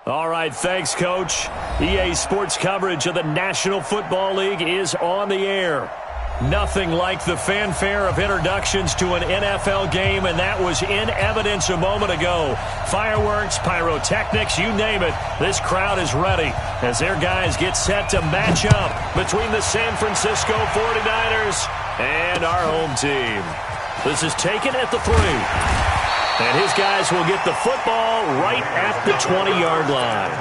All right, thanks, Coach. EA Sports coverage of the National Football League is on the air. Nothing like the fanfare of introductions to an NFL game, and that was in evidence a moment ago. Fireworks, pyrotechnics, you name it. This crowd is ready as their guys get set to match up between the San Francisco 49ers and our home team. This is taken at the 3. And his guys will get the football right at the 20-yard line.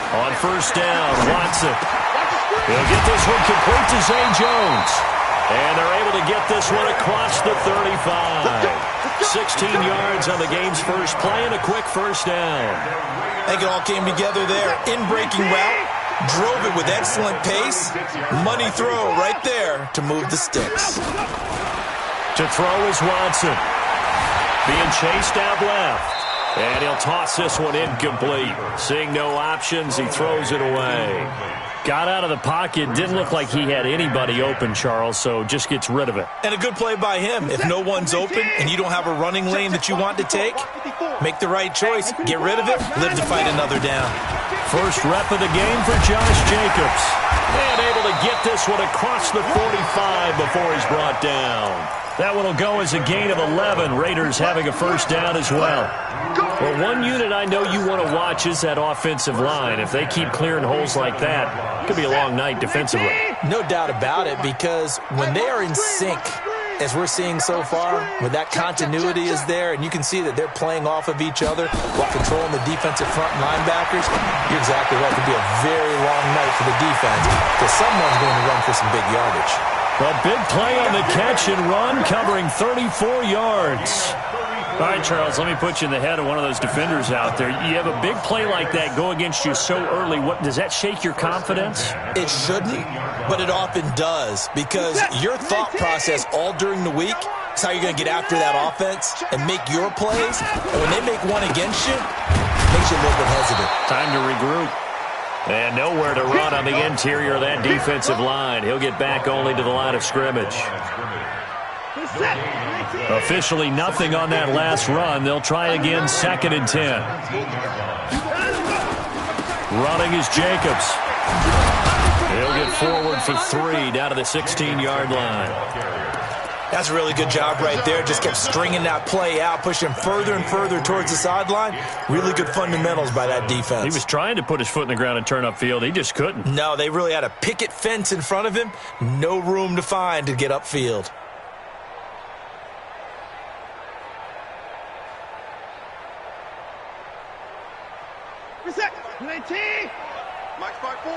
On first down, Watson. He'll get this one complete to Zay Jones. And they're able to get this one across the 35. 16 yards on the game's first play and a quick first down. I think it all came together there. In-breaking route. Drove it with excellent pace. Money throw right there to move the sticks. To throw is Watson. Being chased out left. And he'll toss this one incomplete. Seeing no options, he throws it away. Got out of the pocket. Didn't look like he had anybody open, Charles, so just gets rid of it. And a good play by him. If no one's open and you don't have a running lane that you want to take, make the right choice. Get rid of it. Live to fight another down. First rep of the game for Josh Jacobs. And able to get this one across the 45 before he's brought down. That one will go as a gain of 11. Raiders having a first down as well. Well, one unit I know you want to watch is that offensive line. If they keep clearing holes like that, it could be a long night defensively. No doubt about it, because when they are in sync, as we're seeing so far, when that continuity is there, and you can see that they're playing off of each other while controlling the defensive front linebackers, you're exactly right. It could be a very long night for the defense, because someone's going to run for some big yardage. A big play on the catch and run, covering 34 yards. All right, Charles, let me put you in the head of one of those defenders out there. You have a big play like that go against you so early. What does that shake your confidence? It shouldn't, but it often does, because your thought process all during the week is how you're going to get after that offense and make your plays. And when they make one against you, it makes you a little bit hesitant. Time to regroup. And nowhere to run on the interior of that defensive line. He'll get back only to the line of scrimmage. Officially nothing on that last run. They'll try again, 2nd and 10. Running is Jacobs. He'll get forward for 3 down to the 16-yard line. That's a really good job right there. Just kept stringing that play out, pushing further and further towards the sideline. Really good fundamentals by that defense. He was trying to put his foot in the ground and turn upfield. He just couldn't. No, they really had a picket fence in front of him. No room to find to get upfield. Mike's by 4.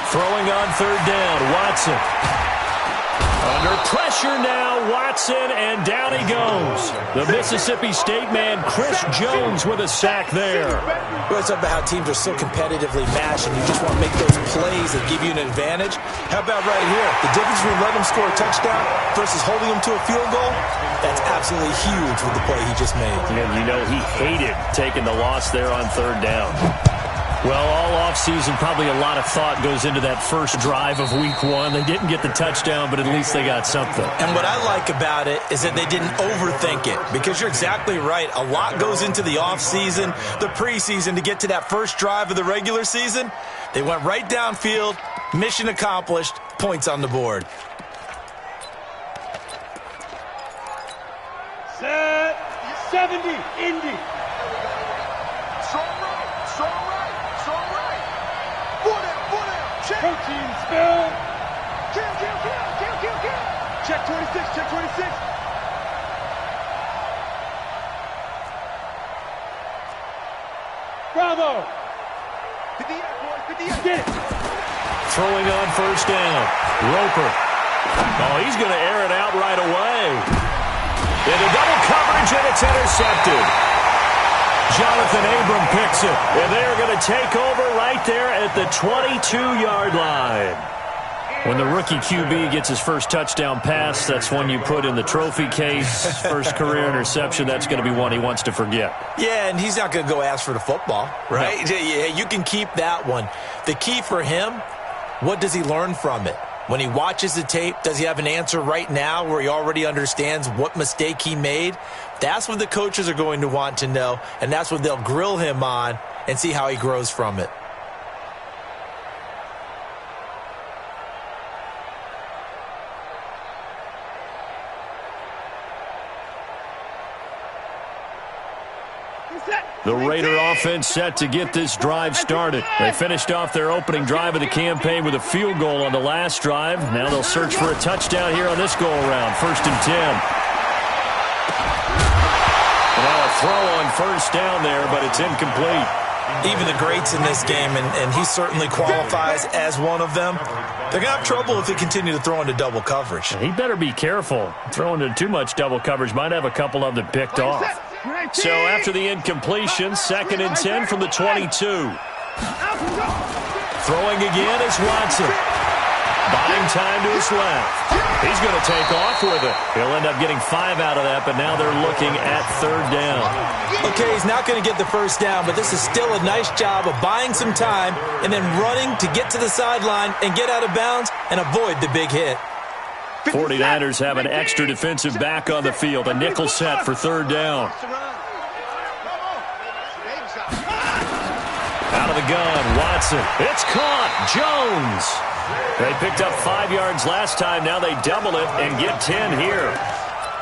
Throwing on 3rd down, Watson. Under pressure now, Watson, and down he goes. The Mississippi State man, Chris Jones, with a sack there. Well, it's about how teams are so competitively matched, and you just want to make those plays that give you an advantage. How about right here? The difference between letting him score a touchdown versus holding him to a field goal, that's absolutely huge with the play he just made. And you know he hated taking the loss there on 3rd down. Well, all offseason, probably a lot of thought goes into that first drive of Week 1. They didn't get the touchdown, but at least they got something. And what I like about it is that they didn't overthink it, because you're exactly right. A lot goes into the offseason, the preseason, to get to that first drive of the regular season. They went right downfield, mission accomplished, points on the board. Set 70, Indy. Protein spill. Kill. Check 26. Bravo. Get it. Throwing on first down. Roper. Oh, he's going to air it out right away. Into double coverage, and it's intercepted. Jonathan Abram picks it, and they're going to take over right there at the 22-yard line. When the rookie QB gets his first touchdown pass, that's one you put in the trophy case. First career interception, that's going to be one he wants to forget. Yeah, and he's not going to go ask for the football, right? No. Yeah, you can keep that one. The key for him, what does he learn from it? When he watches the tape, does he have an answer right now where he already understands what mistake he made? That's what the coaches are going to want to know, and that's what they'll grill him on and see how he grows from it. The Raider offense set to get this drive started. They finished off their opening drive of the campaign with a field goal on the last drive. Now they'll search for a touchdown here on this go-around. 1st and 10. Now a throw on first down there, but it's incomplete. Even the greats in this game, and he certainly qualifies as one of them, they're going to have trouble if they continue to throw into double coverage. He better be careful. Throwing into too much double coverage might have a couple of them picked off. So after the incompletion, 2nd and 10 from the 22. Throwing again is Watson. Buying time to his left. He's going to take off with it. He'll end up getting 5 out of that, but now they're looking at 3rd down. Okay, he's not going to get the first down, but this is still a nice job of buying some time and then running to get to the sideline and get out of bounds and avoid the big hit. 49ers have an extra defensive back on the field. A nickel set for 3rd down. Out of the gun, Watson. It's caught. Jones. They picked up 5 yards last time. Now they double it and get 10 here.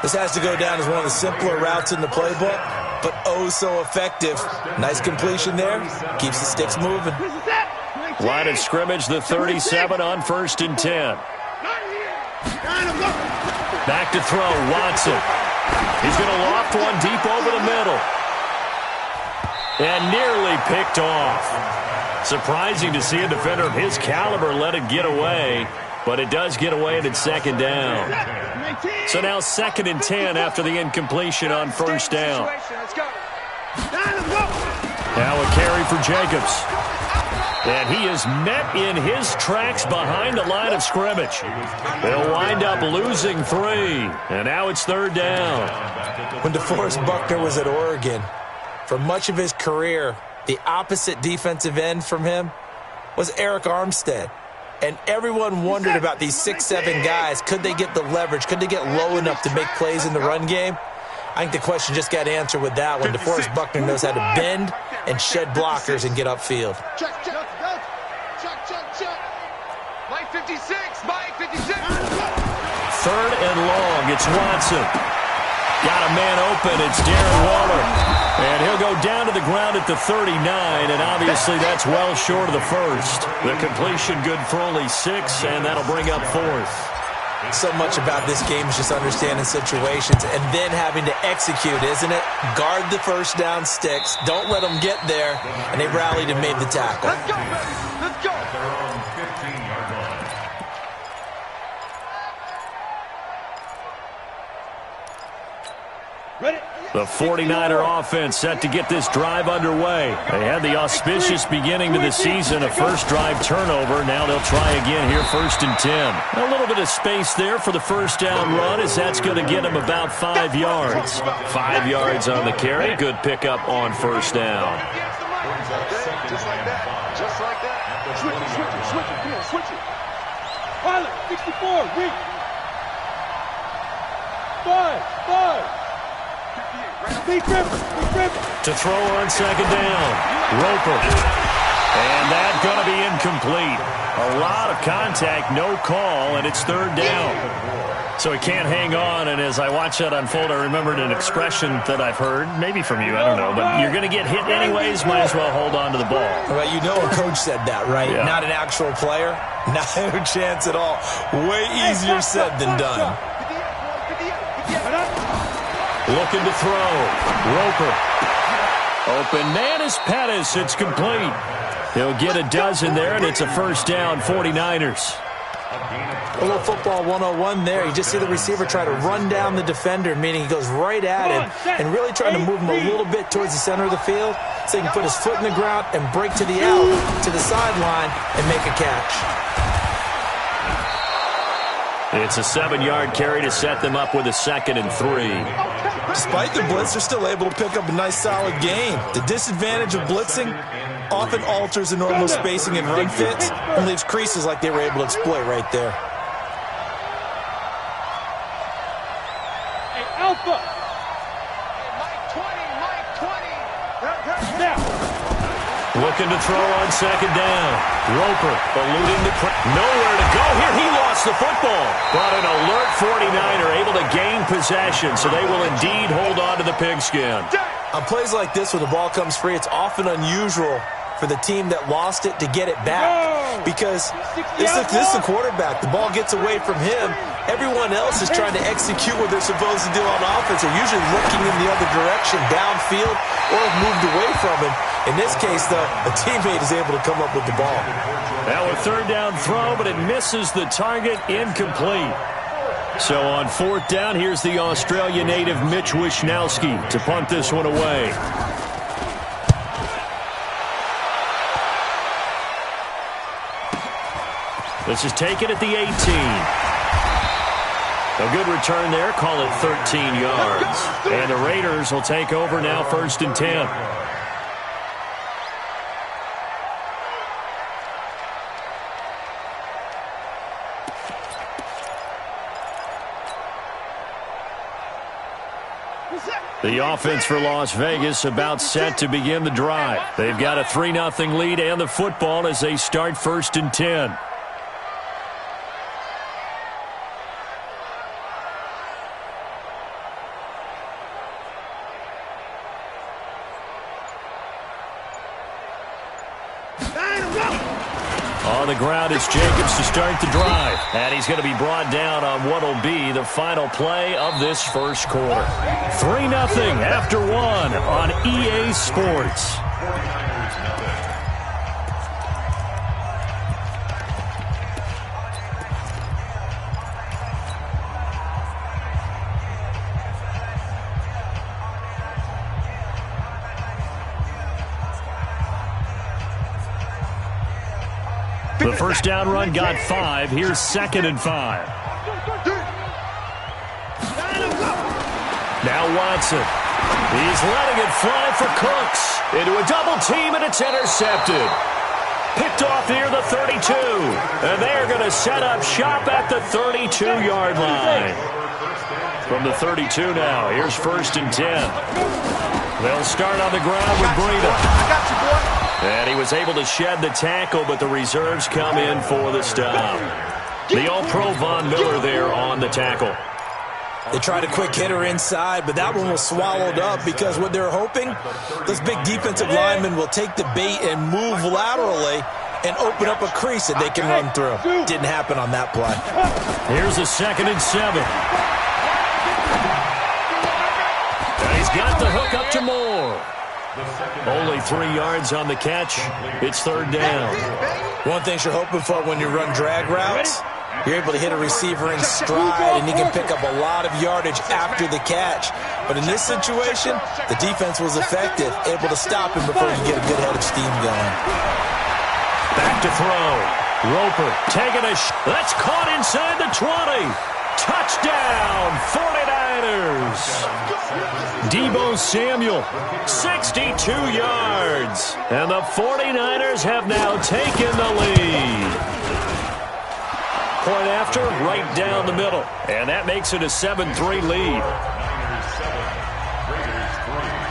This has to go down as one of the simpler routes in the playbook, but oh so effective. Nice completion there. Keeps the sticks moving. Line of scrimmage, the 37 on 1st and 10. Back to throw, Watson. He's going to loft one deep over the middle. And nearly picked off. Surprising to see a defender of his caliber let it get away, but it does get away and it's 2nd down. So now 2nd and 10 after the incompletion on 1st down. Now a carry for Jacobs. And he is met in his tracks behind the line of scrimmage. They'll wind up losing 3, and now it's 3rd down. When DeForest Buckner was at Oregon, for much of his career, the opposite defensive end from him was Eric Armstead. And everyone wondered about these 6'7" guys. Could they get the leverage? Could they get low enough to make plays in the run game? I think the question just got answered with that one. DeForest Buckner knows how to bend and shed blockers and get upfield. Check. Mike 56. Mike 56. 3rd and long. It's Watson. Got a man open. It's Darren Waller. And he'll go down to the ground at the 39, and obviously that's well short of the first. The completion good for only 6, and that'll bring up 4th. So much about this game is just understanding situations and then having to execute, isn't it? Guard the first down sticks. Don't let them get there, and they rallied and made the tackle. Let's go. Let's go. Ready? The 49er offense set to get this drive underway. They had the auspicious beginning to the season, a first drive turnover. Now they'll try again here, 1st and 10. A little bit of space there for the first down run, as that's going to get them about 5 yards. 5 yards on the carry. Good pickup on 1st down. Just like that. Just like that. Switch it. Pilot, 64, weak. 5. To throw on 2nd down. Roper. And that's going to be incomplete. A lot of contact, no call, and it's 3rd down. So he can't hang on, and as I watch that unfold, I remembered an expression that I've heard, maybe from you, I don't know, but you're going to get hit anyways, might as well hold on to the ball. Well, you know a coach said that, right? Yeah. Not an actual player. Not a chance at all. Way easier said than done. Looking to throw. Roper. Open man is Pettis. It's complete. He'll get a dozen there, and it's a 1st down, 49ers. A little football 101 there. You just see the receiver try to run down the defender, meaning he goes right at him and really trying to move him a little bit towards the center of the field so he can put his foot in the ground and break to the out, to the sideline, and make a catch. It's a 7-yard carry to set them up with a 2nd and 3. Despite the blitz, they're still able to pick up a nice, solid gain. The disadvantage of blitzing often alters the normal spacing and run fits and leaves creases like they were able to exploit right there. Hey, Alpha! Looking to throw on 2nd down. Roper eluding the nowhere to go here. He lost the football. But an alert 49er able to gain possession, so they will indeed hold on to the pigskin. On plays like this, when the ball comes free, it's often unusual for the team that lost it to get it back. Because this is the quarterback. The ball gets away from him. Everyone else is trying to execute what they're supposed to do on offense. They're usually looking in the other direction, downfield, or have moved away from him. In this case, though, a teammate is able to come up with the ball. Now a 3rd down throw, but it misses the target, incomplete. So on 4th down, here's the Australia native Mitch Wishnowsky to punt this one away. This is taken at the 18. A good return there. Call it 13 yards. And the Raiders will take over now, 1st and 10. The offense for Las Vegas about set to begin the drive. They've got a 3-0 lead and the football as they start 1st and 10. On the ground is Jacobs to start the drive. And he's going to be brought down on what will be the final play of this first quarter. 3-0 after 1 on EA Sports. The first down run got 5. Here's 2nd and 5. Now Watson. He's letting it fly for Cooks. Into a double team, and it's intercepted. Picked off near the 32. And they're going to set up shop at the 32-yard line. From the 32 now, here's 1st and 10. They'll start on the ground with Breida. I got you, boy. And he was able to shed the tackle, but the reserves come in for the stop. The All-Pro Von Miller there on the tackle. They tried a quick hitter inside, but that one was swallowed up because what they're hoping, those big defensive linemen will take the bait and move laterally and open up a crease that they can run through. Didn't happen on that play. Here's a 2nd and 7. And he's got the hook up to Moore. Only 3 yards on the catch. It's 3rd down. One thing you're hoping for when you run drag routes, you're able to hit a receiver in stride, and he can pick up a lot of yardage after the catch. But in this situation, the defense was effective, able to stop him before you get a good head of steam going. Back to throw. Roper taking a shot. That's caught inside the 20. Touchdown, 49ers. Deebo Samuel, 62 yards. And the 49ers have now taken the lead. Point after, right down the middle. And that makes it a 7-3 lead.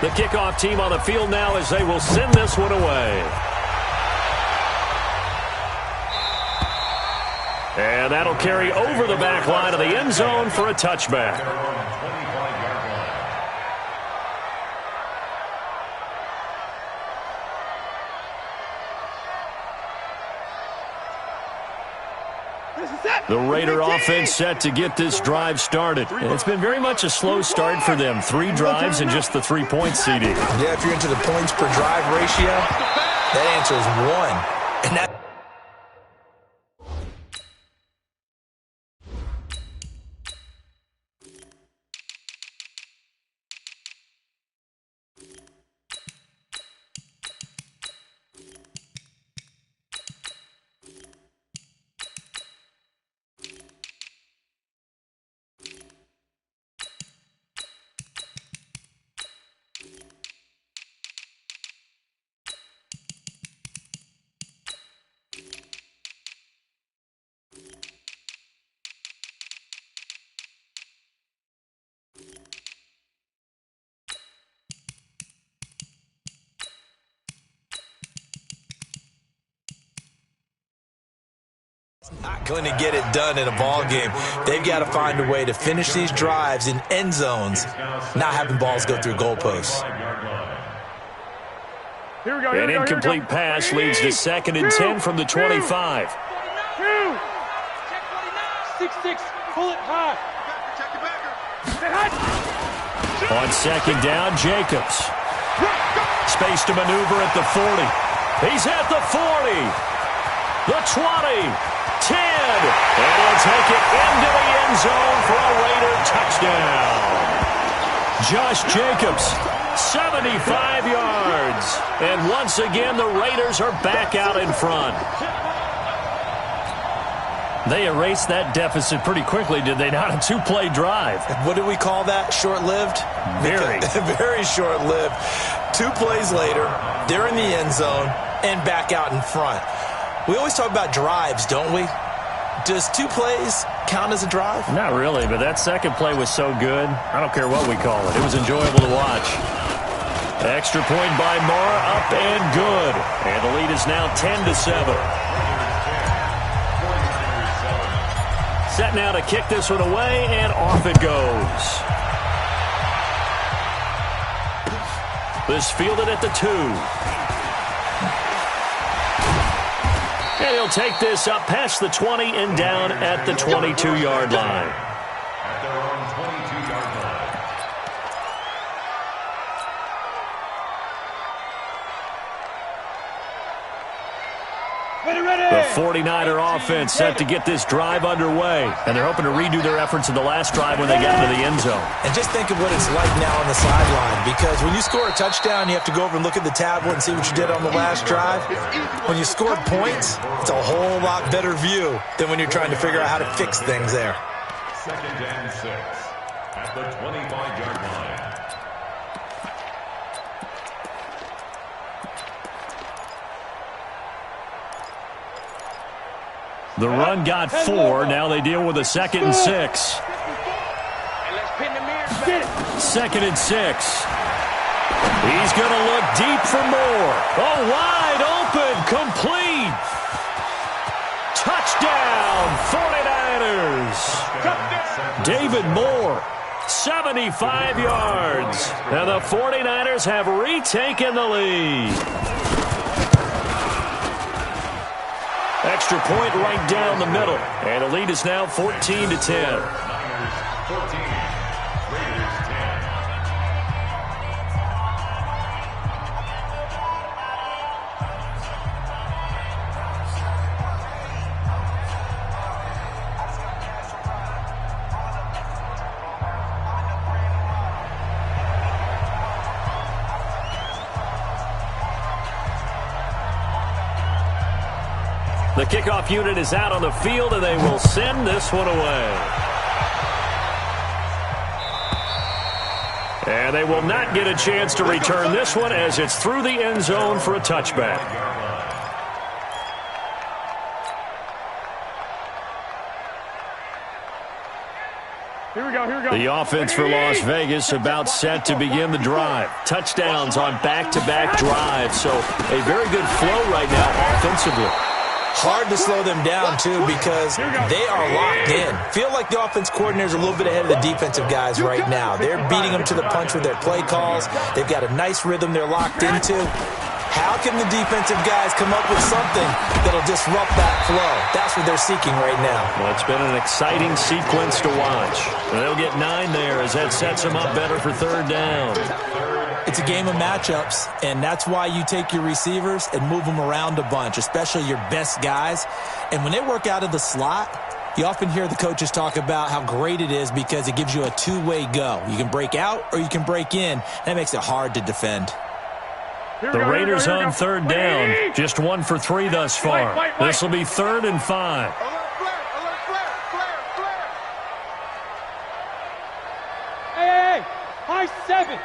The kickoff team on the field now as they will send this one away. And that'll carry over the back line of the end zone for a touchback. The Raider offense set to get this drive started. And it's been very much a slow start for them. 3 drives and just the 3 points, CD. Yeah, if you're into the points per drive ratio, that answer is 1. And that Not going to get it done in a ball game. They've got to find a way to finish these drives in end zones, not having balls go through goalposts. An incomplete pass leads to 2nd and 10 from the 25. 6-6, pull it high. On 2nd down, Jacobs. Space to maneuver at the 40. He's at the 40. The 20. 10. And he'll take it into the end zone for a Raider touchdown. Josh Jacobs, 75 yards. And once again, the Raiders are back out in front. They erased that deficit pretty quickly, did they not? A 2-play drive. What do we call that? Short-lived? Very. Very short-lived. 2 plays later, they're in the end zone and back out in front. We always talk about drives, don't we? Does 2 plays count as a drive? Not really, but that second play was so good. I don't care what we call it. It was enjoyable to watch. Extra point by Moore, up and good. And the lead is now 10-7. Set now to kick this one away, and off it goes. This fielded at the 2. And he'll take this up past the 20 and down at the 22-yard line. At their own 22-yard line. The 49er offense set to get this drive underway, and they're hoping to redo their efforts in the last drive when they got into the end zone. And just think of what it's like now on the sideline, because when you score a touchdown, you have to go over and look at the tablet and see what you did on the last drive. When you scored points, it's a whole lot better view than when you're trying to figure out how to fix things there. 2nd and 6 at the 25-yard line. The run got 4. Now they deal with a 2nd and 6. 2nd and 6. He's going to look deep for Moore. Oh, wide open, complete. Touchdown, 49ers. David Moore, 75 yards. And the 49ers have retaken the lead. Extra point right down the middle. And the lead is now 14-10. Niners 14, Raiders 10. The kickoff unit is out on the field, and they will send this one away. And they will not get a chance to return this one as it's through the end zone for a touchback. Here we go. The offense for Las Vegas about set to begin the drive. Touchdowns on back-to-back drives, so a very good flow right now offensively. Hard to slow them down, too, because they are locked in. Feel like the offense coordinator is a little bit ahead of the defensive guys right now. They're beating them to the punch with their play calls. They've got a nice rhythm they're locked into. How can the defensive guys come up with something that'll disrupt that flow? That's what they're seeking right now. Well, it's been an exciting sequence to watch. And they'll get 9 there as that sets them up better for 3rd down. It's a game of matchups, and that's why you take your receivers and move them around a bunch, especially your best guys. And when they work out of the slot, you often hear the coaches talk about how great it is because it gives you a two-way go. You can break out or you can break in. That makes it hard to defend. The Raiders on 3rd down, just 1 for 3 thus far. This will be 3rd and 5. Hey, high 7.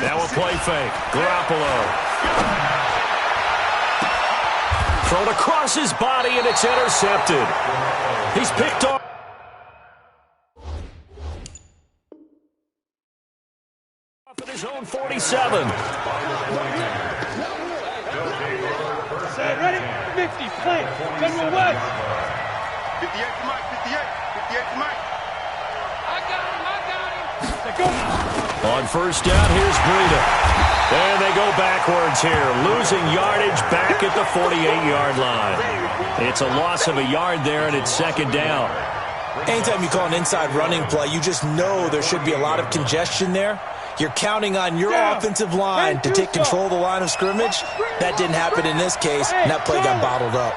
Now a play fake. Garoppolo. Thrown across his body, and it's intercepted. He's picked off. At his own 47. Set, ready? 50, plant. General West. 58 to Mike, 58 to Mike. I got him. Let's go. On first down, here's Breida. And they go backwards here, losing yardage back at the 48-yard line. It's a loss of a yard there, and it's second down. Anytime you call an inside running play, you just know there should be a lot of congestion there. You're counting on your offensive line to take control of the line of scrimmage. That didn't happen in this case, and that play got bottled up.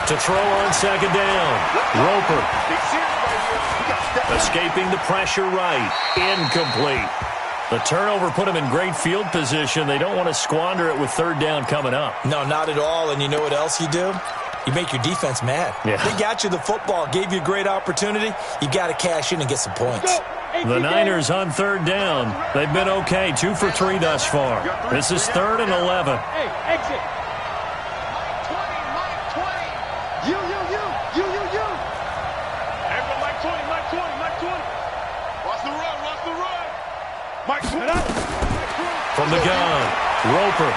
To throw on second down, Roper. Escaping the pressure right. Incomplete. The turnover put them in great field position. They don't want to squander it with third down coming up. No, not at all. And you know what else you do? You make your defense mad. Yeah. They got you the football, gave you a great opportunity. You got to cash in and get some points. The Niners on third down. They've been okay, 2 for 3 thus far. This is 3rd and 11. Hey, exit. From the gun, Roper.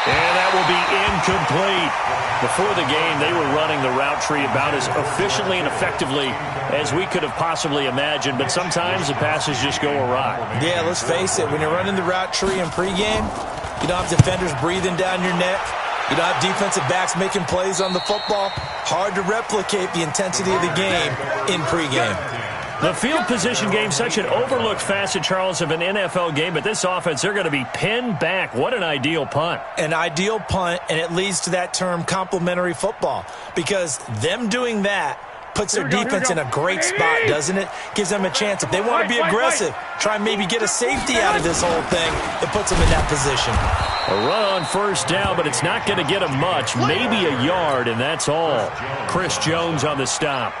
And that will be incomplete. Before the game, they were running the route tree about as efficiently and effectively as we could have possibly imagined, but sometimes the passes just go awry. Yeah, let's face it, when you're running the route tree in pregame, you don't have defenders breathing down your neck. You don't have defensive backs making plays on the football. Hard to replicate the intensity of the game in pregame. The field position game, such an overlooked facet, Charles, of an NFL game, but this offense, they're going to be pinned back. What an ideal punt. An ideal punt, and it leads to that term complementary football, because them doing that puts their defense in a great spot, doesn't it? Gives them a chance. If they want to be aggressive, try and maybe get a safety out of this whole thing, it puts them in that position. A run on first down, but it's not going to get them much, maybe a yard, and that's all. Chris Jones on the stop.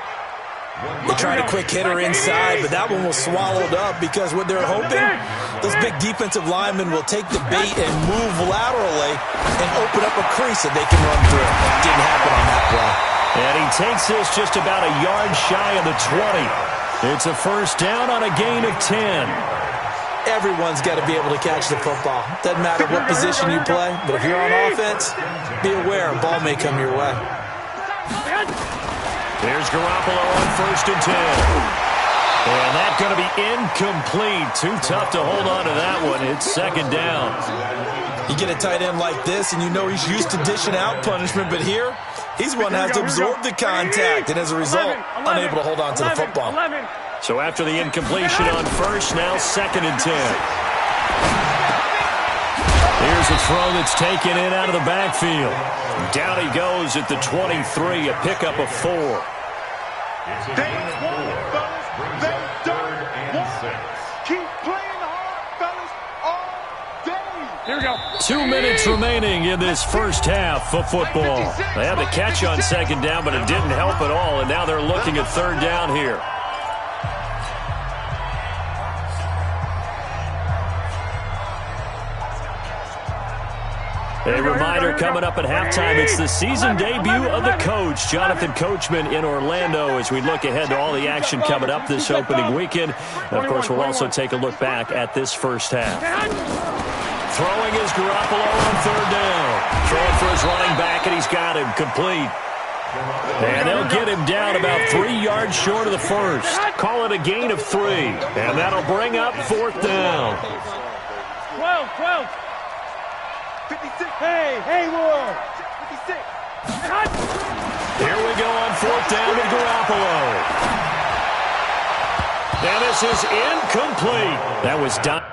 They tried a quick hitter inside, but that one was swallowed up because what they're hoping, those big defensive linemen will take the bait and move laterally and open up a crease that they can run through. Didn't happen on that play. And he takes this just about a yard shy of the 20. It's a first down on a gain of 10. Everyone's got to be able to catch the football. Doesn't matter what position you play, but if you're on offense, be aware a ball may come your way. There's Garoppolo on first and 10. And that's going to be incomplete. Too tough to hold on to that one. It's second down. You get a tight end like this, and you know he's used to dishing out punishment, but here, he's one that has to absorb the contact, and as a result, unable to hold on to the football. So after the incompletion on first, now second and 10. Here's a throw that's taken in out of the backfield. Down he goes at the 23, a pickup of 4. Keep playing hard, fellas, all day. Here we go. 2 minutes remaining in this first half of football. They had the catch on second down, but it didn't help at all, and now they're looking at third down here. A reminder coming up at halftime, it's the season debut of the coach, Jonathan Coachman in Orlando, as we look ahead to all the action coming up this opening weekend. And of course, we'll also take a look back at this first half. Throwing is Garoppolo on third down. Throwing for his running back, and he's got him complete. And they'll get him down about 3 yards short of the first. Call it a gain of 3. And that'll bring up fourth down. 12. 56. Hey, Hayward. 56. Here we go on fourth down with Garoppolo. And this is incomplete. That was done.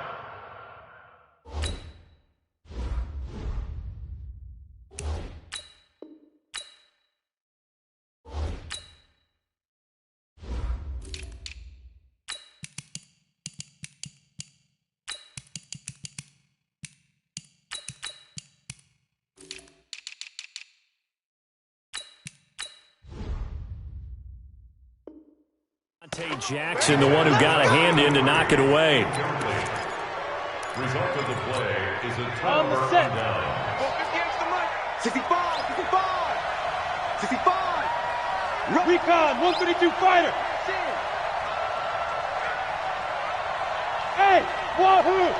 Jackson, the one who got a hand in to knock it away. Result of the play is a On the turnover set. down. 65. Week1, 132 fighter. Wahoo!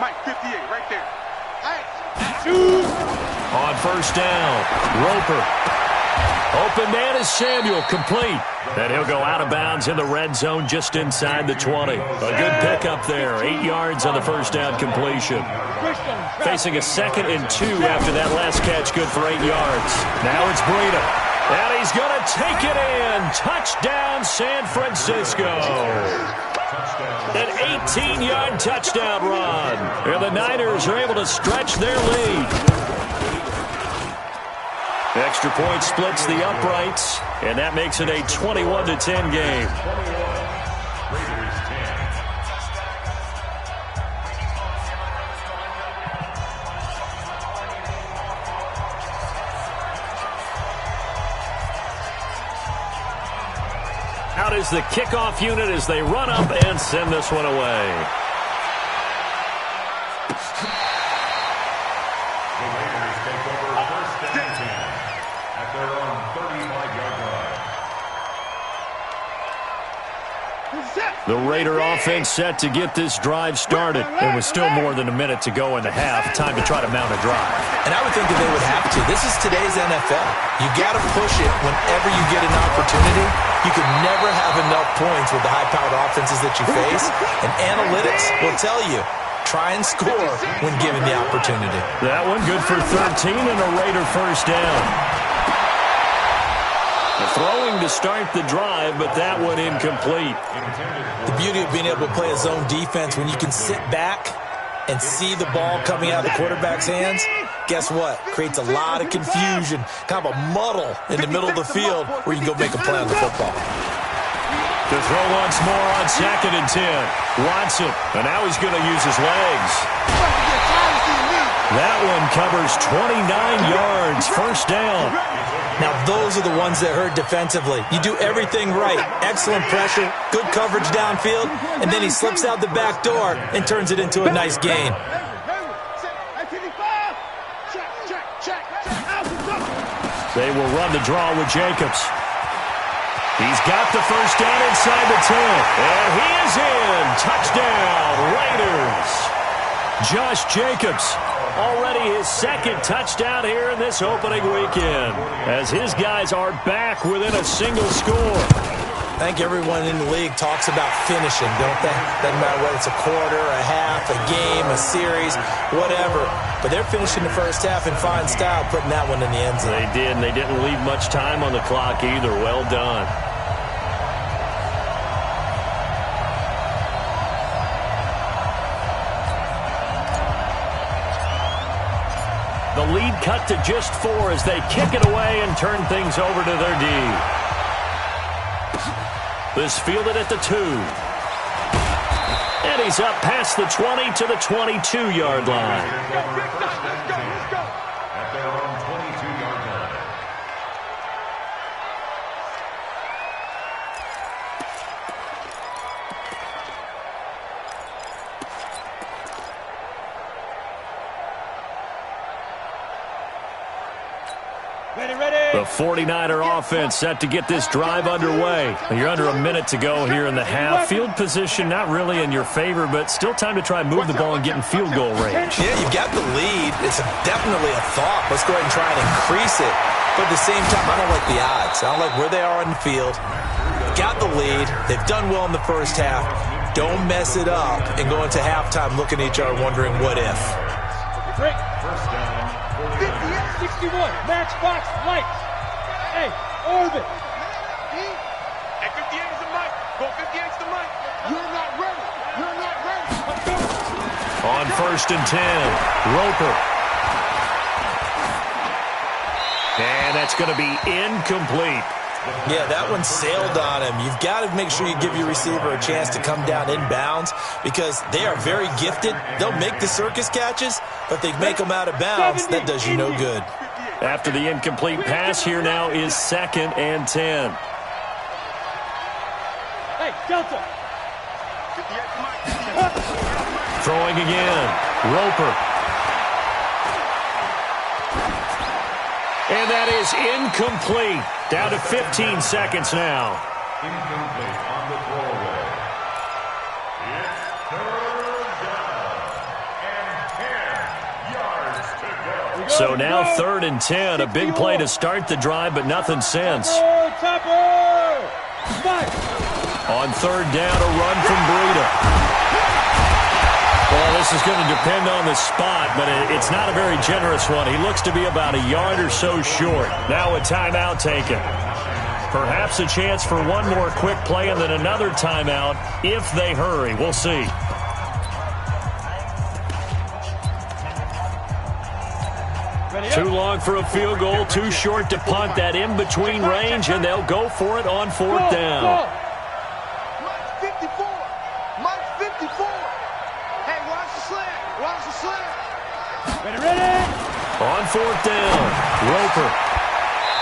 Mike, 58, right there. On first down, Roper. Open man is Samuel, complete. And he'll go out of bounds in the red zone just inside the 20. A good pickup there, 8 yards on the first down completion. Facing a 2nd and 2 after that last catch, good for 8 yards. Now it's Breida. And he's going to take it in. Touchdown, San Francisco. An 18-yard touchdown run. And the Niners are able to stretch their lead. Extra point splits the uprights, and that makes it a 21-10 game. Out is the kickoff unit as they run up and send this one away. The Raider offense set to get this drive started. There was still more than a minute to go in the half. Time to try to mount a drive. And I would think that they would have to. This is today's NFL. You got to push it whenever you get an opportunity. You can never have enough points with the high-powered offenses that you face. And analytics will tell you, try and score when given the opportunity. That one good for 13 and a Raider first down. Throwing to start the drive, but that one incomplete. The beauty of being able to play a zone defense when you can sit back and see the ball coming out of the quarterback's hands, guess what? Creates a lot of confusion, kind of a muddle in the middle of the field where you can go make a play on the football. To throw once more on 2nd and 10. Watson, and now he's going to use his legs. That one covers 29 yards, first down. Now, those are the ones that hurt defensively. You do everything right. Excellent pressure, good coverage downfield, and then he slips out the back door and turns it into a nice gain. They will run the draw with Jacobs. He's got the first down inside the 10, and he is in. Touchdown, Raiders. Josh Jacobs. Already his 2nd touchdown here in this opening weekend, as his guys are back within a single score. I think everyone in the league talks about finishing, don't they? Doesn't matter whether it's a quarter, a half, a game, a series, whatever. But they're finishing the first half in fine style, putting that one in the end zone. They did, and they didn't leave much time on the clock either. Well done. The lead cut to just 4 as they kick it away and turn things over to their D. This fielded at the 2. And he's up past the 20 to the 22-yard line. At their own 22-yard line. The 49er offense set to get this drive underway. You're under a minute to go here in the half. Field position not really in your favor, but still time to try and move the ball and get in field goal range. Yeah, you've got the lead. It's definitely a thought. Let's go ahead and try and increase it. But at the same time, I don't like the odds. I don't like where they are on the field. Got the lead. They've done well in the first half. Don't mess it up and go into halftime looking at each other wondering what if. First down. 61, matchbox lights. Hey, orbit. Hey, 58 is the mic. Go 58 is the mic. You're not ready. You're not ready. On first and 10, Roper. And that's going to be incomplete. Yeah, that one sailed on him. You've got to make sure you give your receiver a chance to come down inbounds because they are very gifted. They'll make the circus catches, but they make them out of bounds. That does you no good. After the incomplete pass, here now is 2nd and 10. Hey, Delta. Throwing again, Roper. And that is incomplete. Down to 15 seconds now. Incomplete on the throwaway. It's third down and 10 yards to go. So now 3rd and 10. A big play to start the drive, but nothing since. On 3rd down, a run from Breida. Well, this is going to depend on the spot, but it's not a very generous one. He looks to be about a yard or so short. Now a timeout taken. Perhaps a chance for one more quick play and then another timeout if they hurry. We'll see. Too long for a field goal, too short to punt. That in-between range, and they'll go for it on 4th down. Mike 54. Mike 54. Hey, watch the slant. Watch the slant. Ready. On 4th down, Roper.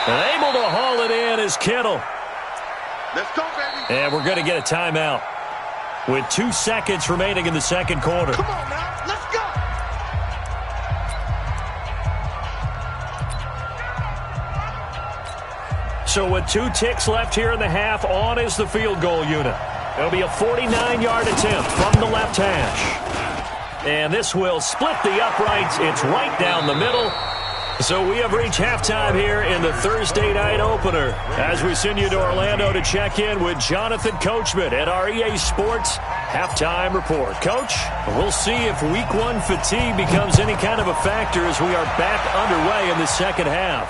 And able to haul it in is Kittle. Let's go, baby. And we're going to get a timeout with 2 seconds remaining in the second quarter. Come on now. Let's go. So with 2 ticks left here in the half, on is the field goal unit. It'll be a 49-yard attempt from the left hash. And this will split the uprights. It's right down the middle. So we have reached halftime here in the Thursday night opener as we send you to Orlando to check in with Jonathan Coachman at our EA Sports Halftime Report. Coach, we'll see if Week 1 fatigue becomes any kind of a factor as we are back underway in the second half.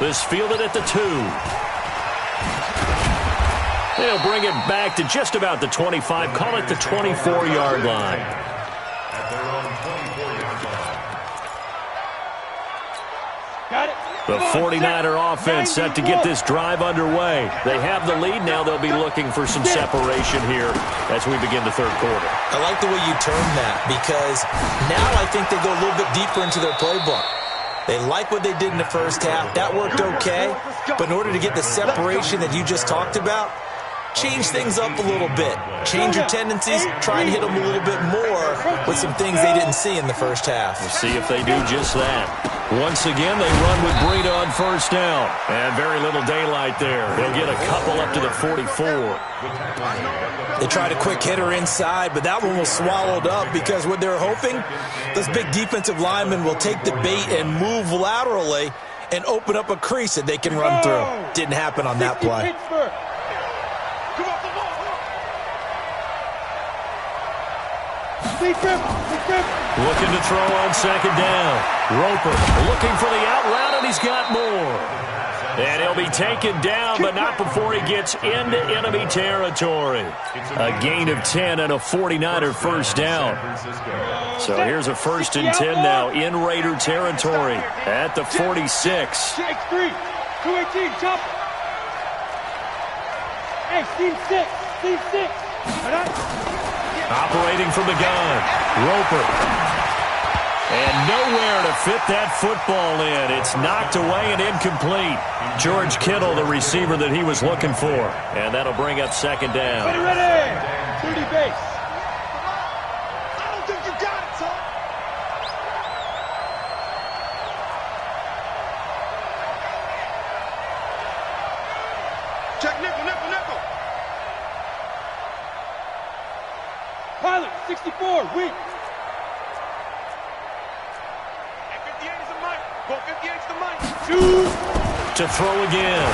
This fielded at the 2. They'll bring it back to just about the 25. Call it the 24-yard line. At their own 24-yard line. Got it. The 49er offense set to get this drive underway. They have the lead. Now they'll be looking for some separation here as we begin the third quarter. I like the way you termed that because now I think they go a little bit deeper into their playbook. They like what they did in the first half. That worked okay. But in order to get the separation that you just talked about, change things up a little bit. Change your tendencies. Try and hit them a little bit more with some things they didn't see in the first half. We'll see if they do just that. Once again, they run with Breida on 1st down. And very little daylight there. They'll get a couple up to the 44. They tried a quick hitter inside, but that one was swallowed up because what they're hoping, those big defensive linemen will take the bait and move laterally and open up a crease that they can run through. Didn't happen on that play. Looking to throw on 2nd down. Roper looking for the out route, and he's got more. And he'll be taken down, but not before he gets into enemy territory. A gain of 10 and a 49er first down. So here's a 1st and 10 now in Raider territory at the 46. Check 3. 218. Chop. Hey, Steve 6. Steve 6. Operating from the gun. Roper. And nowhere to fit that football in. It's knocked away and incomplete. George Kittle, the receiver that he was looking for. And that'll bring up 2nd down. Ready. 30 base. I don't think you got it, son. Check nickel. Pilot, 64, weak. To throw again.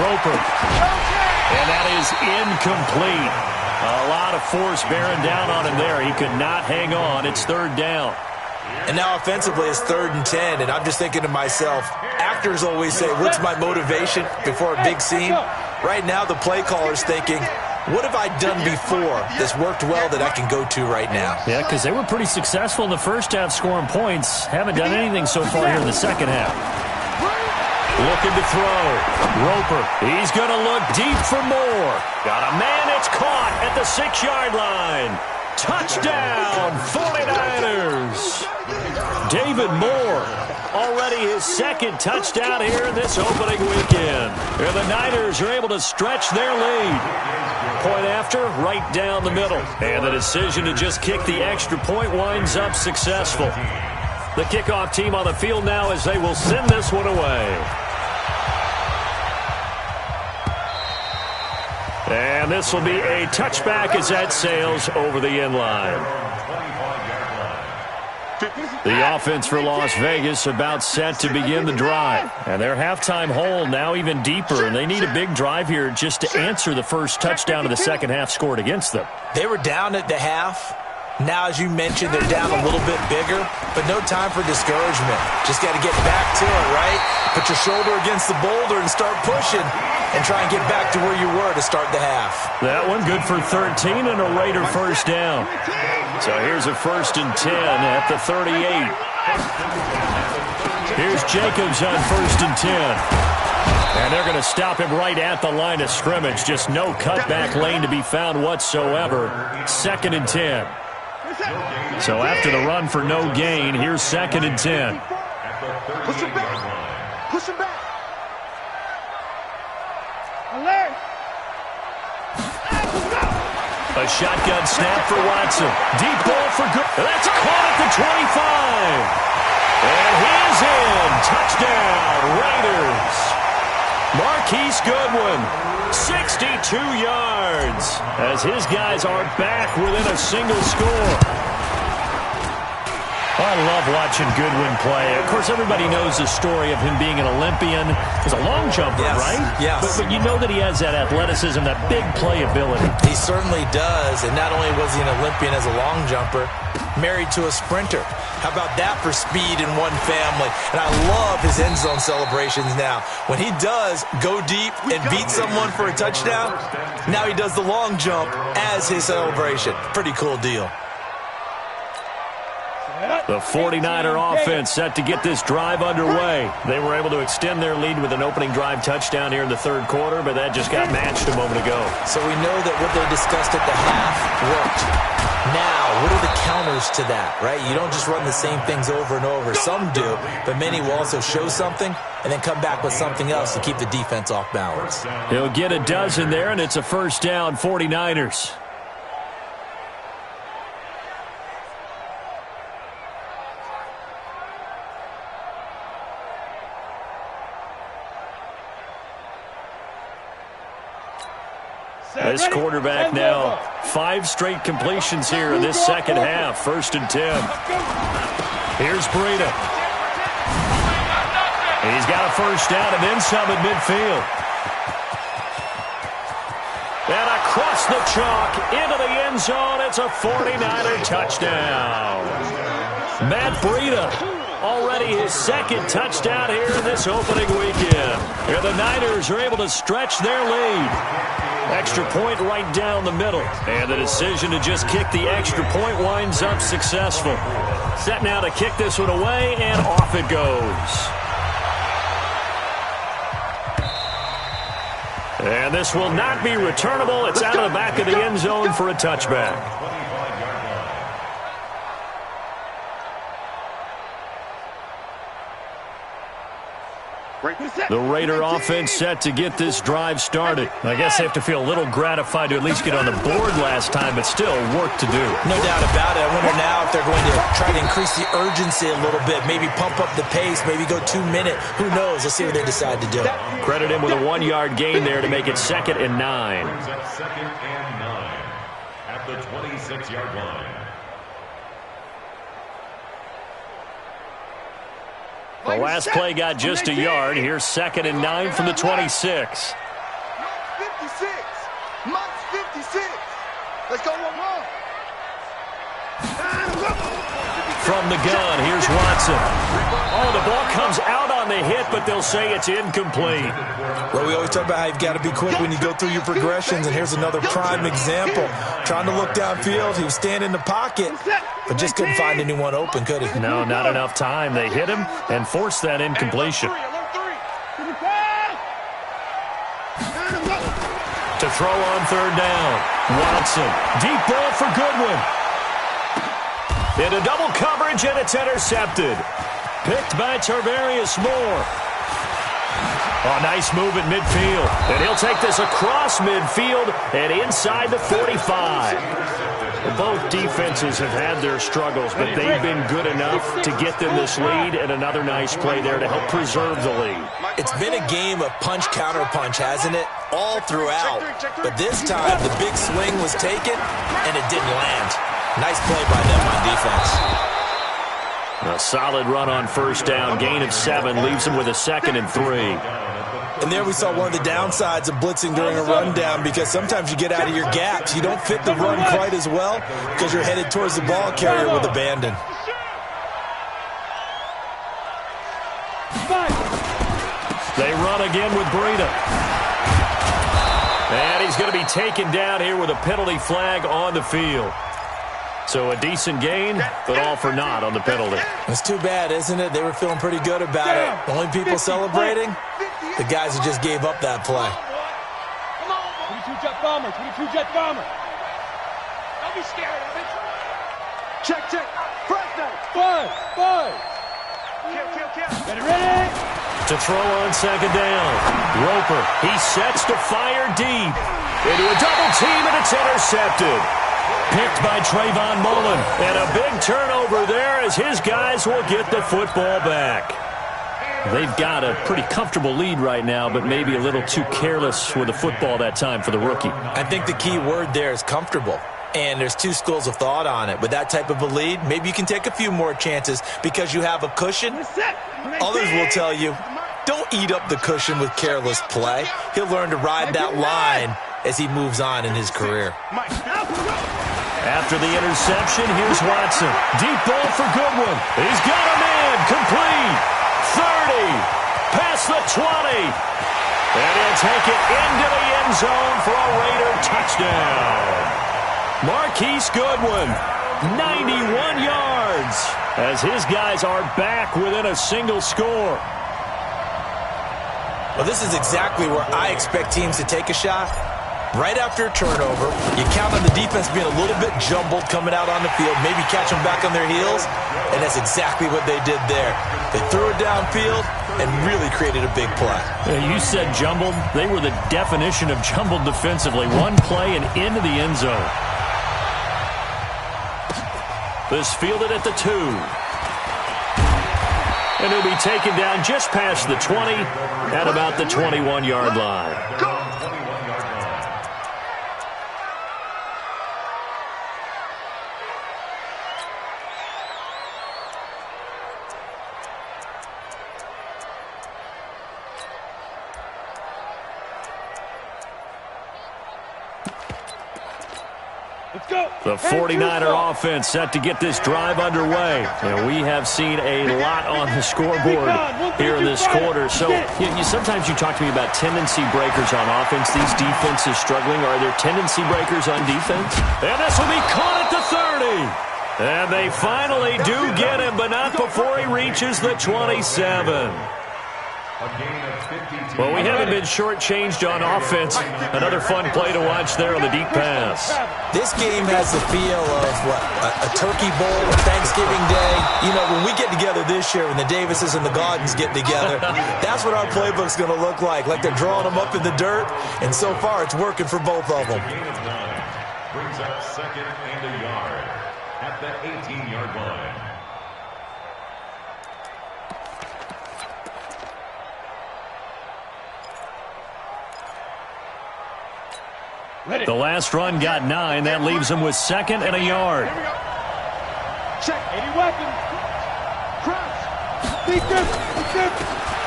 Roper. And that is incomplete. A lot of force bearing down on him there. He could not hang on. It's 3rd down. And now offensively it's 3rd and 10, and I'm just thinking to myself, actors always say, what's my motivation before a big scene? Right now the play caller's thinking, what have I done before that's worked well that I can go to right now? Yeah, because they were pretty successful in the first half scoring points. Haven't done anything so far here in the second half. Looking to throw. Roper. He's going to look deep for more. Got a man. It's caught at the 6-yard line. Touchdown, 49ers. David Moore. Already his 2nd touchdown here in this opening weekend. And the Niners are able to stretch their lead. Point after, right down the middle. And the decision to just kick the extra point winds up successful. The kickoff team on the field now as they will send this one away. And this will be a touchback as that sails over the end line. The offense for Las Vegas about set to begin the drive. And their halftime hole now even deeper, and they need a big drive here just to answer the first touchdown of the second half scored against them. They were down at the half. Now, as you mentioned, they're down a little bit bigger, but no time for discouragement. Just got to get back to it, right? Put your shoulder against the boulder and start pushing and try and get back to where you were to start the half. That one good for 13 and a Raider first down. So here's a 1st and 10 at the 38. Here's Jacobs on 1st and 10. And they're going to stop him right at the line of scrimmage. Just no cutback lane to be found whatsoever. 2nd and 10. So after the run for no gain, here's 2nd and 10. Push him back. Push him back. Alert. A shotgun snap for Watson. Deep ball for good. That's caught at the 25. And he's in. Touchdown, Raiders. Marquise Goodwin, 62 yards, as his guys are back within a single score. I love watching Goodwin play. Of course, everybody knows the story of him being an Olympian. He's a long jumper, right? Yes. But you know that he has that athleticism, that big playability. He certainly does, and not only was he an Olympian as a long jumper, married to a sprinter. How about that for speed in one family? And I love his end zone celebrations now. When he does go deep and beat someone for a touchdown, now he does the long jump as his celebration. Pretty cool deal. The 49er offense set to get this drive underway. They were able to extend their lead with an opening drive touchdown here in the third quarter, but that just got matched a moment ago. So we know that what they discussed at the half worked. Now, what are the counters to that, right? You don't just run the same things over and over. Some do, but many will also show something and then come back with something else to keep the defense off balance. He'll get a dozen there, and it's a first down, 49ers. This quarterback now, 5 straight completions here in this second half. 1st and 10. Here's Breida. He's got a first down and then some at midfield. And across the chalk into the end zone. It's a 49er touchdown. Matt Breida, already his 2nd touchdown here in this opening weekend. Here the Niners are able to stretch their lead. Extra point right down the middle. And the decision to just kick the extra point winds up successful. Set now to kick this one away, and off it goes. And this will not be returnable. It's out of the back of the end zone for a touchback. The Raider offense set to get this drive started. I guess they have to feel a little gratified to at least get on the board last time, but still work to do. No doubt about it. I wonder now if they're going to try to increase the urgency a little bit, maybe pump up the pace, maybe go 2-minute. Who knows? Let's see what they decide to do. Credit him with a 1-yard gain there to make it 2nd and 9. 2nd and 9 at the 26-yard line. The last play got just a yard. Here's 2nd and 9 from the 26. 56. Mike's 56. Let's go one more. From the gun, here's Watson. Oh, the ball comes out on the hit, but they'll say it's incomplete. Well, we always talk about how you've got to be quick when you go through your progressions, and here's another prime example. Trying to look downfield, he was standing in the pocket, but just couldn't find anyone open, could he? No, not enough time. They hit him and forced that incompletion. To throw on 3rd down. Watson, deep ball for Goodwin. Into double coverage, and it's intercepted. Picked by Tarvarius Moore. Oh, nice move at midfield. And he'll take this across midfield and inside the 45. Both defenses have had their struggles, but they've been good enough to get them this lead, and another nice play there to help preserve the lead. It's been a game of punch-counter-punch, hasn't it? All throughout. But this time, the big swing was taken, and it didn't land. Nice play by them on defense. A solid run on first down. Gain of 7 leaves them with a 2nd and 3. And there we saw one of the downsides of blitzing during a rundown, because sometimes you get out of your gaps. You don't fit the run quite as well because you're headed towards the ball carrier with abandon. They run again with Breida. And he's going to be taken down here with a penalty flag on the field. So a decent gain, but all for naught on the penalty. It's too bad, isn't it? They were feeling pretty good about it. The only people celebrating, the guys who just gave up that play. 22-jet bomber, 22-jet bomber. Don't be scared of it. Check. Five. Kill. Get it ready. To throw on second down. Roper, he sets to fire deep. Into a double team, and it's intercepted. Picked by Trayvon Mullen. And a big turnover there as his guys will get the football back. They've got a pretty comfortable lead right now, but maybe a little too careless with the football that time for the rookie. I think the key word there is comfortable. And there's two schools of thought on it. With that type of a lead, maybe you can take a few more chances because you have a cushion. Others will tell you, don't eat up the cushion with careless play. He'll learn to ride that line as he moves on in his career. After the interception, here's Watson. Deep ball for Goodwin. He's got him in. Complete. 30. Past the 20. And he'll take it into the end zone for a Raider touchdown. Marquise Goodwin, 91 yards, as his guys are back within a single score. Well, this is exactly where I expect teams to take a shot. Right after a turnover, you count on the defense being a little bit jumbled coming out on the field, maybe catch them back on their heels, and that's exactly what they did there. They threw it downfield and really created a big play. You said jumbled. They were the definition of jumbled defensively. One play and into the end zone. This fielded at the 2. And he'll be taken down just past the 20 at about the 21-yard line. The 49er offense set to get this drive underway. And we have seen a lot on the scoreboard here in this quarter. So sometimes you talk to me about tendency breakers on offense. These defenses struggling. Are there tendency breakers on defense? And this will be caught at the 30. And they finally do get him, but not before he reaches the 27. Well, we haven't been shortchanged on offense. Another fun play to watch there on the deep pass. This game has the feel of, a Turkey Bowl, a Thanksgiving Day. You know, when we get together this year, when the Davises and the Gaudens get together, that's what our playbook's going to look like they're drawing them up in the dirt, and so far it's working for both of them. Brings up 2nd and a yard at the 18-yard line. The last run got 9. That leaves him with 2nd and a yard. Check. 80 weapons. Crouch.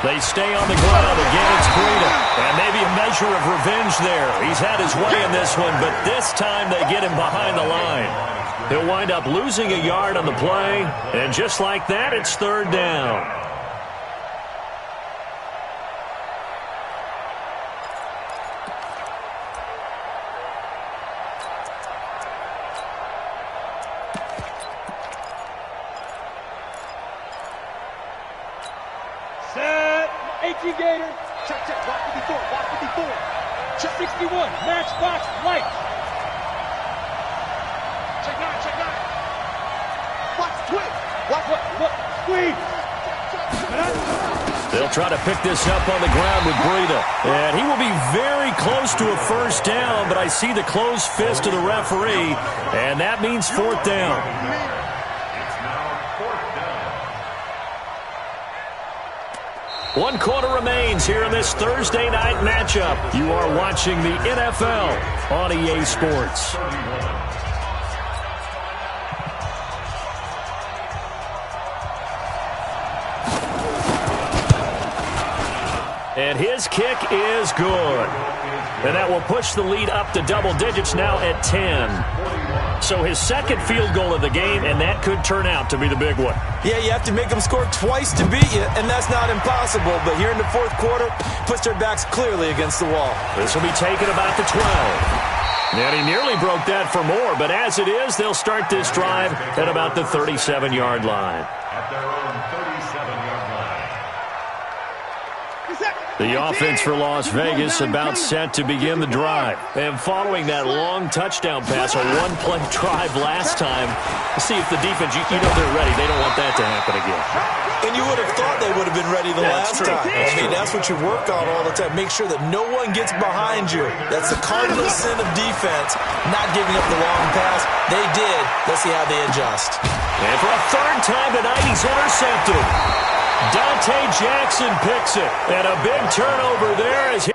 They stay on the ground. Again, it's Breida. And maybe a measure of revenge there. He's had his way in this one, but this time they get him behind the line. He'll wind up losing a yard on the play. And just like that, it's 3rd down. Gator. Check. Block 54. Check 61. Matchbox light. Check 9. Watch twist. What? Squeeze. They'll try to pick this up on the ground with Breida. And he will be very close to a first down, but I see the closed fist of the referee, and that means fourth down. It's now fourth down. 1 quarter remains here in this Thursday night matchup. You are watching the NFL on EA Sports. And his kick is good. And that will push the lead up to double digits now at 10. So his second field goal of the game, and that could turn out to be the big one. Yeah, you have to make them score twice to beat you, and that's not impossible. But here in the fourth quarter, puts their backs clearly against the wall. This will be taken about the 12. And he nearly broke that for more, but as it is, they'll start this drive at about the 37-yard line. At their own 37-yard line. The offense for Las Vegas about set to begin the drive. And following that long touchdown pass, a one-play drive last time, see if the defense, you know they're ready. They don't want that to happen again. And you would have thought they would have been ready the last time. That's what you work on all the time. Make sure that no one gets behind you. That's the cardinal sin of defense, not giving up the long pass. They did. Let's see how they adjust. And for a third time tonight, he's intercepted. Dante Jackson picks it, and a big turnover there as he...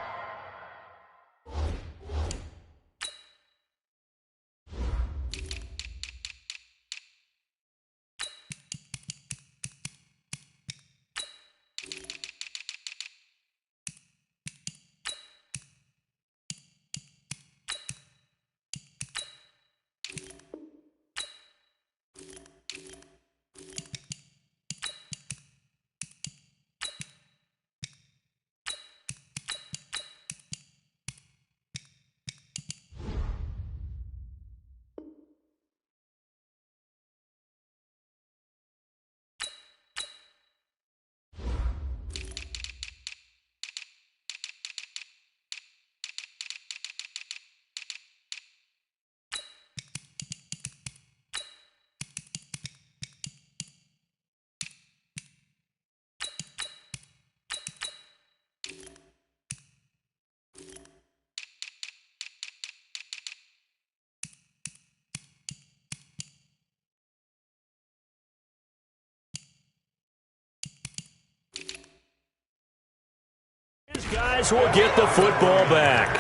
These guys will get the football back.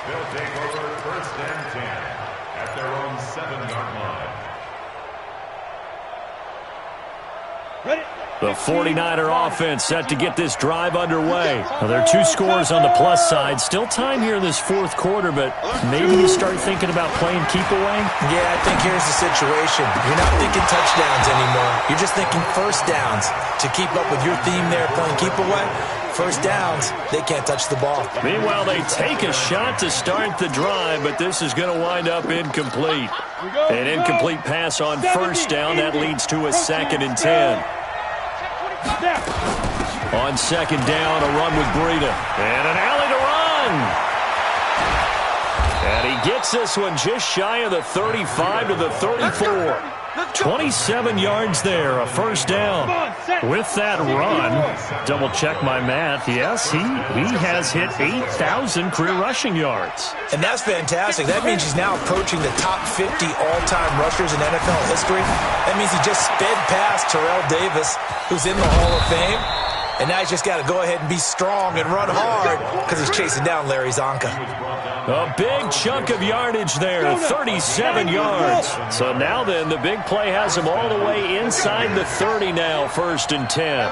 They'll take over first and 10 at their own 7-yard line. Ready? The 49er offense set to get this drive underway. Now, there are 2 scores on the plus side. Still time here in this fourth quarter, but maybe you start thinking about playing keep away? Yeah, I think here's the situation. You're not thinking touchdowns anymore. You're just thinking first downs. To keep up with your theme there, playing keep away, first downs, they can't touch the ball. Meanwhile, they take a shot to start the drive, but this is going to wind up incomplete. An incomplete pass on first down. That leads to a 2nd and 10. On second down, a run with Breida. And an alley to run. And he gets this one just shy of the 35 to the 34. 27 yards there, a first down. With that run, double check my math, yes, he has hit 8,000 career rushing yards. And that's fantastic. That means he's now approaching the top 50 all-time rushers in NFL history. That means he just sped past Terrell Davis, who's in the Hall of Fame. And now he's just got to go ahead and be strong and run hard because he's chasing down Larry Zonka. A big chunk of yardage there, 37 yards. So now then, the big play has him all the way inside the 30 now, 1st and 10.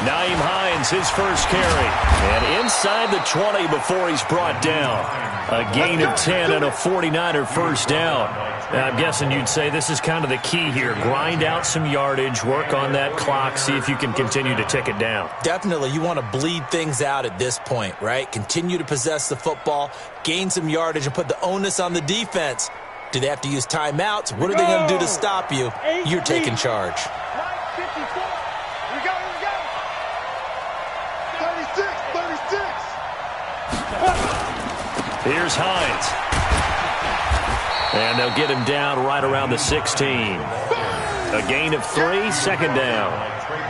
Naeem Hines, his first carry. And inside the 20 before he's brought down. A gain of 10 and a 49er first down. Now, I'm guessing you'd say this is kind of the key here. Grind out some yardage, work on that clock, see if you can continue to tick it down. Definitely, you want to bleed things out at this point, right? Continue to possess the football, gain some yardage, and put the onus on the defense. Do they have to use timeouts? What are they going to do to stop you? You're taking charge. 36, 36. Here's Hines. And they'll get him down right around the 16. A gain of 3, second down.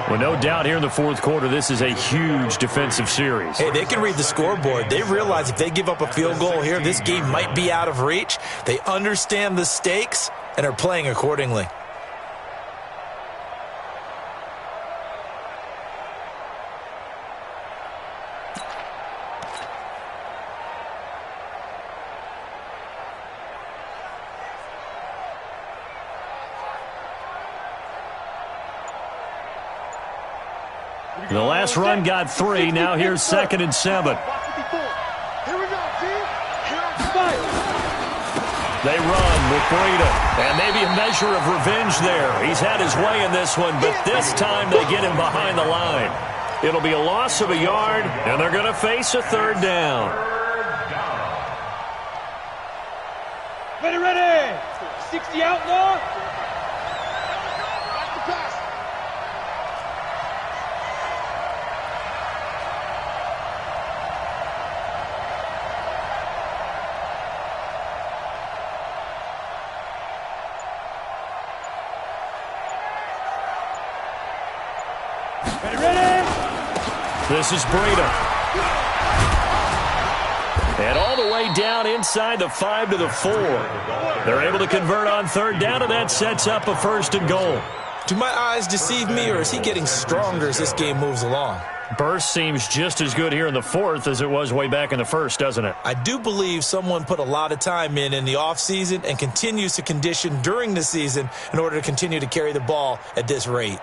Well, no doubt here in the fourth quarter, this is a huge defensive series. Hey, they can read the scoreboard. They realize if they give up a field goal here, this game might be out of reach. They understand the stakes and are playing accordingly. The last run got 3. Now here's 2nd and 7. They run with Breida. And maybe a measure of revenge there. He's had his way in this one, but this time they get him behind the line. It'll be a loss of a yard, and they're going to face a 3rd down. Ready. 60 outlaw. This is Breida. And all the way down inside the 5 to the 4. They're able to convert on 3rd down, and that sets up a 1st and goal. Do my eyes deceive me, or is he getting stronger as this game moves along? Burst seems just as good here in the 4th as it was way back in the 1st, doesn't it? I do believe someone put a lot of time in the offseason and continues to condition during the season in order to continue to carry the ball at this rate.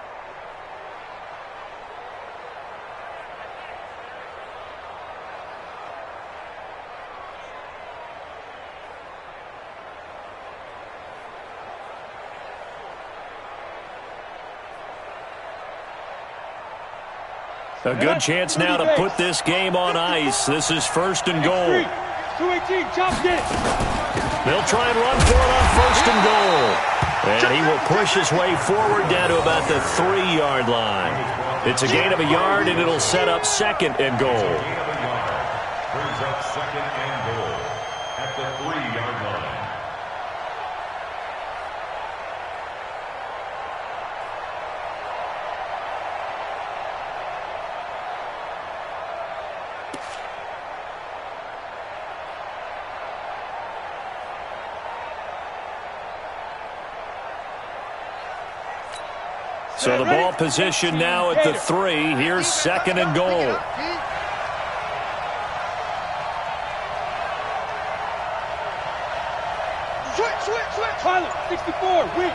A good chance now to put this game on ice. This is 1st and goal. 218, chopped it. They'll try and run for it on 1st and goal. And he will push his way forward down to about the 3-yard line. It's a gain of a yard, and it'll set up 2nd and goal. Brings up 2nd and goal at the 3-yard line. So the ball position now at the 3. Here's 2nd and goal. Switch. Pilot, 64, weak.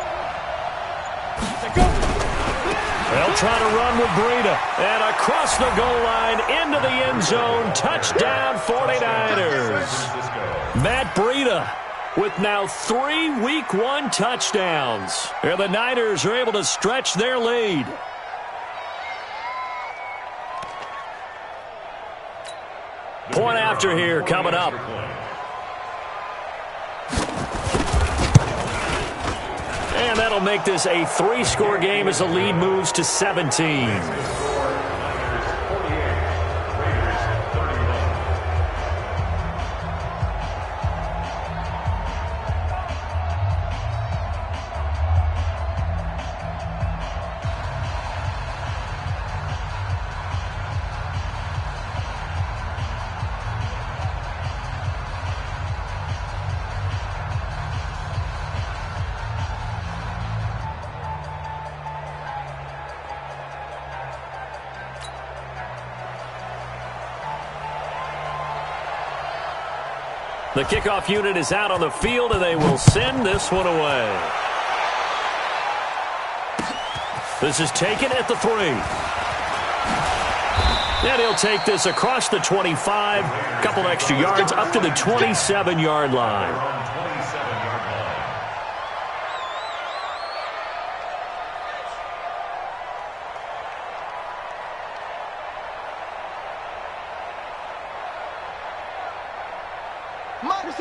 They'll try to run with Breida. And across the goal line, into the end zone. Touchdown, 49ers. Matt Breida with now 3 Week 1 touchdowns. And the Niners are able to stretch their lead. Point after here coming up. And that'll make this a 3-score game as the lead moves to 17. The kickoff unit is out on the field, and they will send this one away. This is taken at the 3. And he'll take this across the 25, a couple extra yards up to the 27-yard line.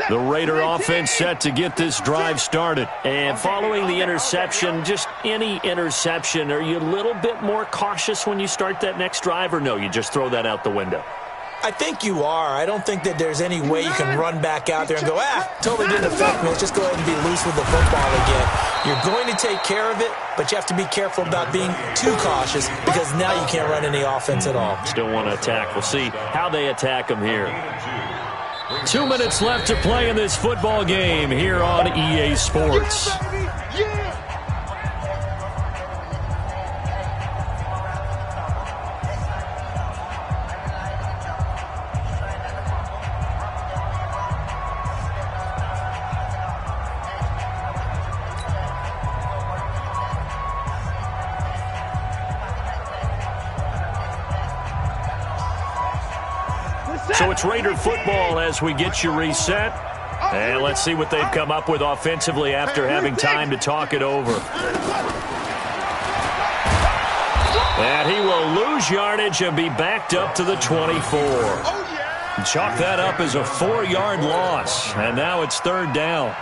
The Raider offense set to get this drive started. And following the interception, just any interception, are you a little bit more cautious when you start that next drive, or no, you just throw that out the window? I think you are. I don't think that there's any way you can run back out there and go, totally didn't affect me. Let's just go ahead and be loose with the football again. You're going to take care of it, but you have to be careful about being too cautious because now you can't run any offense at all. Still want to attack. We'll see how they attack them here. 2 minutes left to play in this football game here on EA Sports. So it's Raider football as we get you reset. And let's see what they've come up with offensively after having time to talk it over. And he will lose yardage and be backed up to the 24. Chalk that up as a 4-yard loss. And now it's third down.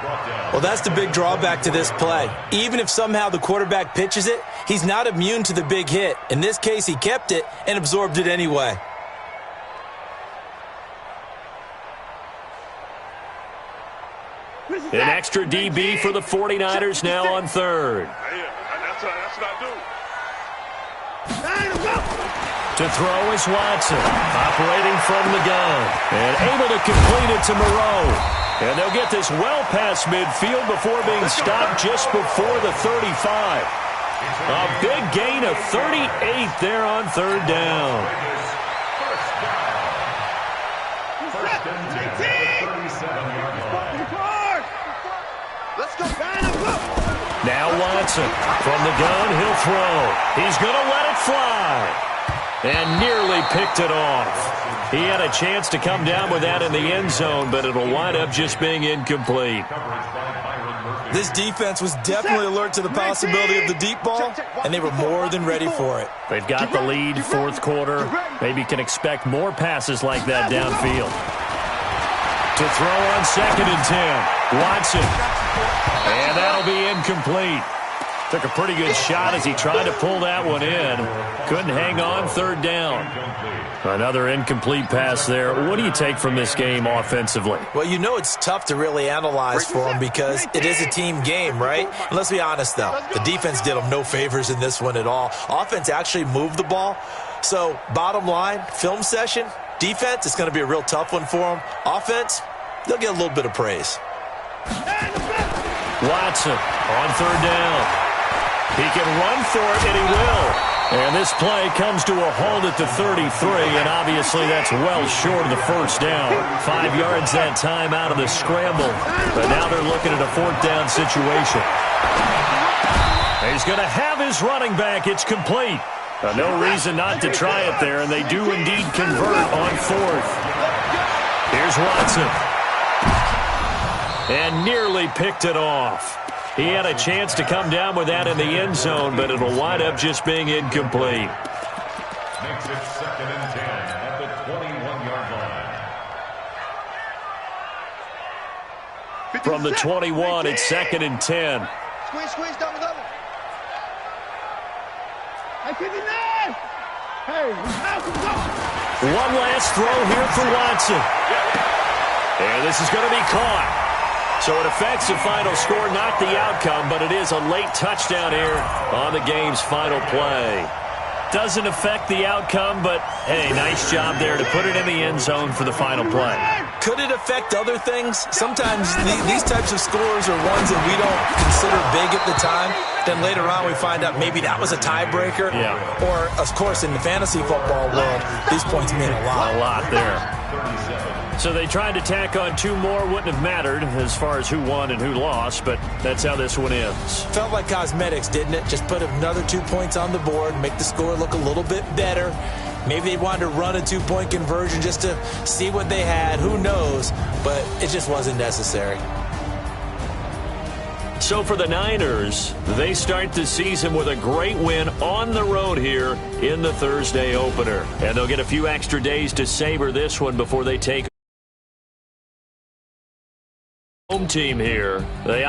Well, that's the big drawback to this play. Even if somehow the quarterback pitches it, he's not immune to the big hit. In this case, he kept it and absorbed it anyway. An extra DB for the 49ers now on third. That's what I do. To throw is Watson, operating from the gun, and able to complete it to Moreau. And they'll get this well past midfield before being stopped just before the 35. A big gain of 38 there on third down. Now Watson from the gun, he'll throw. He's going to let it fly. And nearly picked it off. He had a chance to come down with that in the end zone, but it'll wind up just being incomplete. This defense was definitely alert to the possibility of the deep ball, and they were more than ready for it. They've got the lead, fourth quarter. Maybe can expect more passes like that downfield. To throw on 2nd and 10. Watson. And that'll be incomplete. Took a pretty good shot as he tried to pull that one in. Couldn't hang on, third down. Another incomplete pass there. What do you take from this game offensively? Well, you know it's tough to really analyze for them because it is a team game, right? And let's be honest, though. The defense did them no favors in this one at all. Offense actually moved the ball. So, bottom line, film session, defense, it's going to be a real tough one for them. Offense, they'll get a little bit of praise. Watson on third down. He can run for it, and he will. And this play comes to a halt at the 33, and obviously that's well short of the first down. 5 yards that time out of the scramble. But now they're looking at a fourth down situation. He's going to have his running back. It's complete. No reason not to try it there, and they do indeed convert on fourth. Here's Watson. And nearly picked it off. He had a chance to come down with that in the end zone, but it'll wind up just being incomplete. Makes it 2nd and 10 at the 21-yard line. From the 21, it's 2nd and 10. Squeeze down the double. Hey, 59! Hey, One last throw here for Watson. And this is going to be caught. So it affects the final score, not the outcome, but it is a late touchdown here on the game's final play. Doesn't affect the outcome, but, hey, nice job there to put it in the end zone for the final play. Could it affect other things? Sometimes these types of scores are ones that we don't consider big at the time. Then later on we find out maybe that was a tiebreaker. Yeah. Or, of course, in the fantasy football world, these points mean a lot. A lot there. So they tried to tack on 2 more. Wouldn't have mattered as far as who won and who lost, but that's how this one ends. Felt like cosmetics, didn't it? Just put another 2 points on the board, make the score look a little bit better. Maybe they wanted to run a 2-point conversion just to see what they had. Who knows? But it just wasn't necessary. So for the Niners, they start the season with a great win on the road here in the Thursday opener. And they'll get a few extra days to savor this one before they take home team here. They